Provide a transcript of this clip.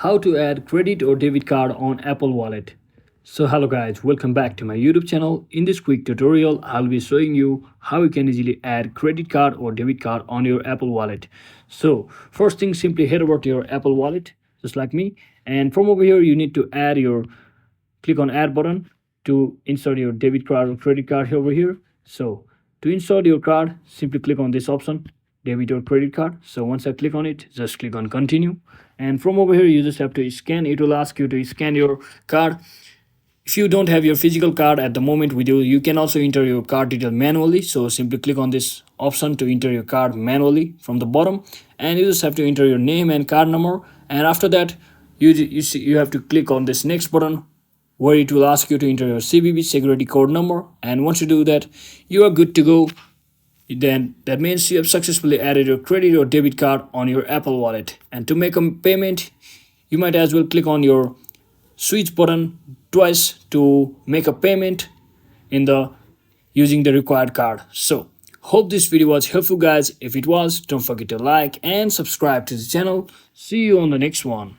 how to add credit or debit card on Apple Wallet. So hello guys, welcome back to my YouTube channel. In this quick tutorial, I'll be showing you how you can easily add credit card or debit card on your Apple Wallet. So first thing, simply head over to your Apple Wallet, just like me. And from over here, you need to click on add button to insert your debit card or credit card over here. So to insert your card, simply click on this option, debit or credit card. So once I click on it, just click on continue. And from over here, you just have to scan. It will ask you to scan your card. If you don't have your physical card at the moment with you, you can also enter your card detail manually. So simply click on this option to enter your card manually from the bottom, and you just have to enter your name and card number. And after that, you have to click on this next button where it will ask you to enter your CVV security code number. And once you do that, you are good to go. Then that means you have successfully added your credit or debit card on your Apple Wallet. And to make a payment, you might as well click on your switch button twice to make a payment in the using the required card. So hope this video was helpful guys. If it was, don't forget to like and subscribe to the channel. See you on the next one.